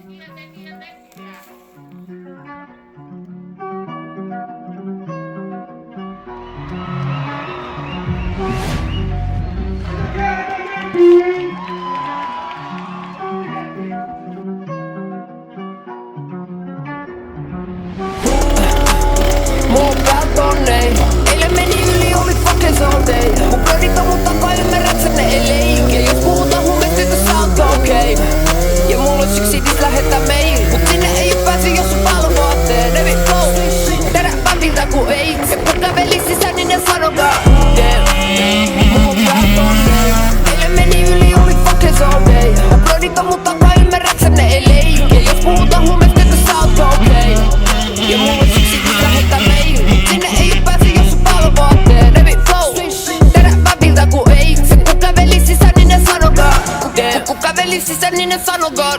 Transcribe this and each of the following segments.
Mulla päät onnei. Eilen meni yli, oli fucking all day. Mun blödit on mun takaa, ymmärrät sä ne ei leike. Jos puhutaan huumeista, sä oot okei. Ja mulla on syks idis lähettää mail. Mut sinne ei oo pääsy, jos sun palvaatteen. Nevi flow, terävämpiltä ku ei. Ja kun kävelis sisään, niin ne sanokaa mulla päät onnei. Eilen meni yli, oli fucking all day. Mun blödit on mun takaa, ymmärrät sä ne ei leike. Jos puhutaan huumeista, sä oot okei. Ja mulla on syks idis lähettää mail. Sinne ei oo pääsy, jos sun palvaatteen. Nevi flow, terävämpiltä ku ei. Ja kun kävelis sisään, niin ne sanokaa kun kävelis sisään, niin ne sanokaa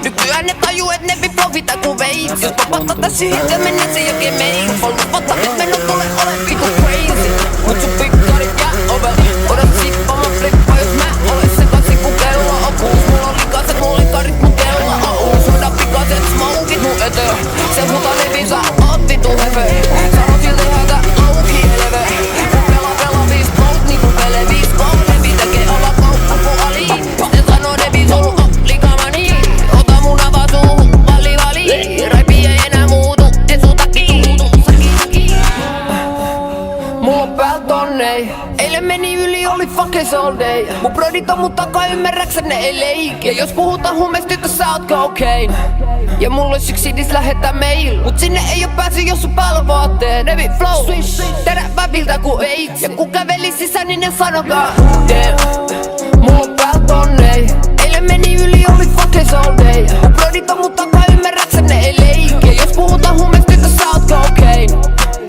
nykyään ne tajuu, et ne viplovita ku veits. Jos mä patata siihen, ja mennä se jokin mein. On lupata, et menut tule ole vitu crazy. Mut sun pikkarit jää ovelle. Odat sippa, mä flippa, jos mä olen sekaisin ku kello on kuus. Mulla on likaset, mulla on karit, mun kello on uus. Oda pikaset smokit mun eteen. Se huta levin, sä oot vitu hefe. Sano silti hätä auki helve. Mun pela viis blout, niinku pele viis blout. Levi tekee ala kauppa ku aliin. Ne sanoo Devi sul on likamani. Ota mun avaa suuhun, vali vali. Raipi ei enää muutu, et sun takki tuutu. Saki. Mulla on päät onnei. Eilen meni yli, oli fucking all day. Mun brodit on mun takaa, ymmärräksä ne ei leike. Jos puhutaan huumeista, tyttö sä oot cocaine. Ja mulla olisi yks idis lähettää mail. Mut sinne ei oo pääsy, jos sun palvaatteen. Nevi flow, terävämpiltä ku ei. Ja kun kävelis sisään, niin ne sanokaa mulla on päät onnei. Eilen meni yli, oli fucking all day. Mun brodit on mun takaa, ymmärräksä ne ei leike. Jos puhutaan huumeista, tyttö sä oot cocaine.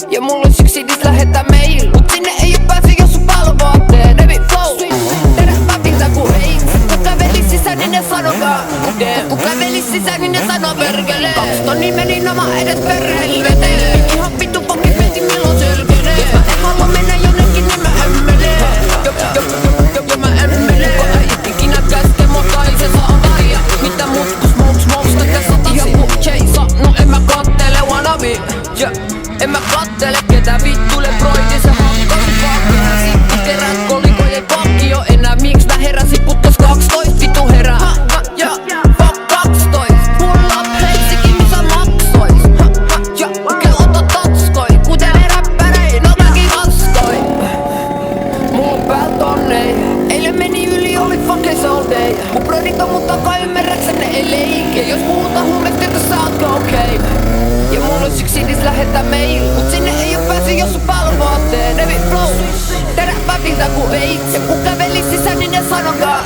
Ja mulla olisi yks idis lähettää mail. Mut sinne ei oo pääsy, jos sun palvaatteen. Nevi flow, terävämpiltä ku ei. Kun kävelis sisään, niin ne sanokaa kun kävelis sisään, niin ne sanoo perkele. 2 tonni meni nama edes perhelveteen. Ihan vittu pokin mietin milloin selkenee. Jos mä en halua mennä jonnekin, niin mä emmele. Jo mä emmele. Kuka ei ikinä käske mua tai se saa varia. Mitä muut kun smokes tässä tasi. Ihan ku Jay no en mä kattele wannabe. En mä kattele ketä vittuille broidi se hakkasi pakki. Sitten kerät kolikojen pakki jo enää. Miks mä heräsin puttos 12 vittu herää. Fuck 12. Pull up Helsinki missä maksois. Ja kellota tatskoi. Kuten ne räppärei, no mäkin vaskoi. Mulla on päät onnei. Eilen meni yli, oli fucking all day. Mun brodit on mun takaa, ymmärräksä ne ei leike. Jos puhutaan huumeista, tyttö sä oot cocaine. Ja mulla olisi yks idis lähettää mail. Mut sinne ei oo pääsy, jos sun palvaatteen. Nevi flow, terävämpiltä ku ei. Ja kun kävelis sisään, niin ne sanokaa